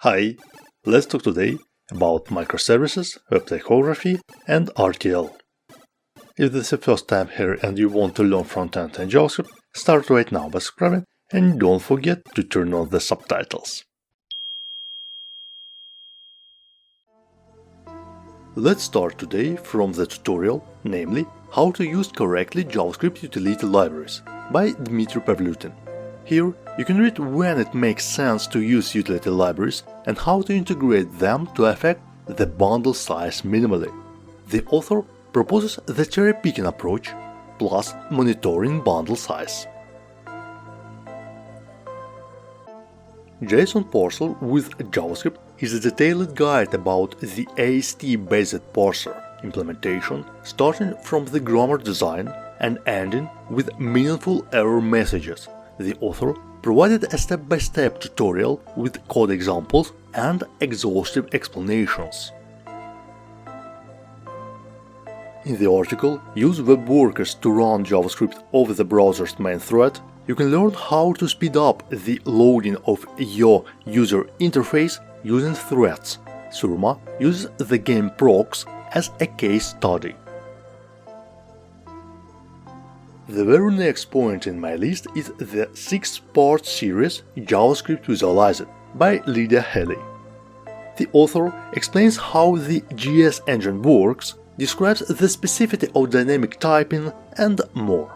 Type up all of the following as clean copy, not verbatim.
Hi, let's talk today about microservices, web typography, and RTL. If this is your first time here and you want to learn FrontEnd and JavaScript, start right now by subscribing and don't forget to turn on the subtitles. Let's start today from the tutorial, namely how to use correctly JavaScript utility libraries by Dmitry Pavlutin. Here you can read when it makes sense to use utility libraries and how to integrate them to affect the bundle size minimally. The author proposes the cherry-picking approach plus monitoring bundle size. JSON parser with JavaScript is a detailed guide about the AST-based parser implementation, starting from the grammar design and ending with meaningful error messages. The author provided a step-by-step tutorial with code examples and exhaustive explanations. In the article, Use web workers to run JavaScript over the browser's main thread, you can learn how to speed up the loading of your user interface using threads. Surma uses the game procs as a case study. The very next point in my list is the 6-part series JavaScript Visualized by Lydia Haley. The author explains how the JS engine works, describes the specificity of dynamic typing, and more.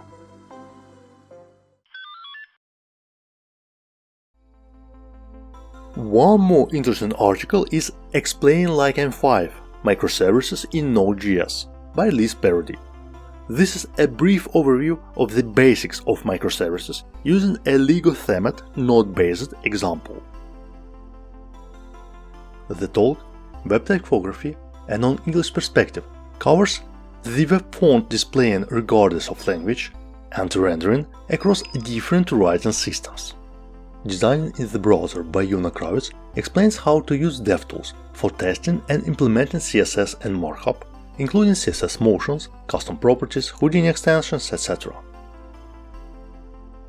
One more interesting article is Explain LankFrampard, Microservices in Node.js by Liz Parody. This is a brief overview of the basics of microservices using a Lego-themed, node-based example. The talk, web typography, a non-English perspective, covers the web font displaying regardless of language and rendering across different writing systems. Designing in the Browser by Yona Kravitz explains how to use DevTools for testing and implementing CSS and markup, including CSS motions, custom properties, Houdini extensions, etc.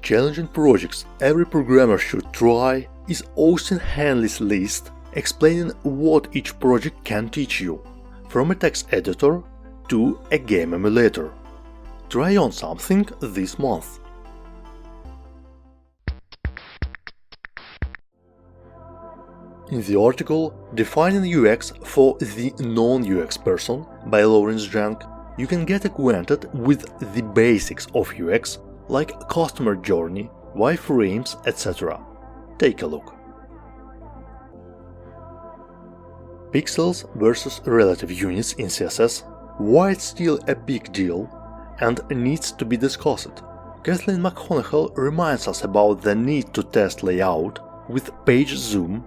Challenging projects every programmer should try is Austin Henley's list explaining what each project can teach you, from a text editor to a game emulator. Try on something this month. In the article Defining UX for the Non-UX Person by Lawrence Zhang, you can get acquainted with the basics of UX like customer journey, wireframes, etc. Take a look. Pixels versus relative units in CSS, why it's still a big deal and needs to be discussed. Kathleen McConaughey reminds us about the need to test layout with page zoom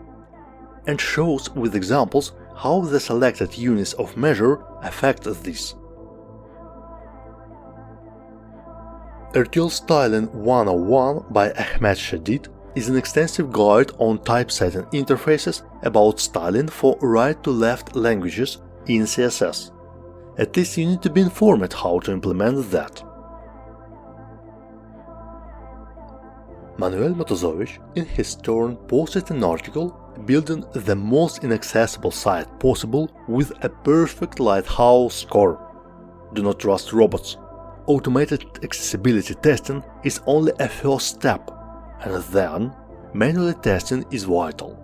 and shows with examples how the selected units of measure affect this. RTL Styling 101 by Ahmed Shadid is an extensive guide on typesetting interfaces about styling for right-to-left languages in CSS. At least you need to be informed how to implement that. Manuel Matozovich, in his turn, posted an article building the most inaccessible site possible with a perfect lighthouse score. Do not trust robots. Automated accessibility testing is only a first step, and then manual testing is vital.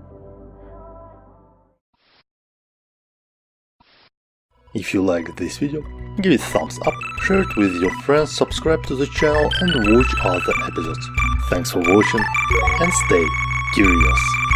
If you liked this video, give it a thumbs up, share it with your friends, subscribe to the channel and watch other episodes. Thanks for watching and stay curious.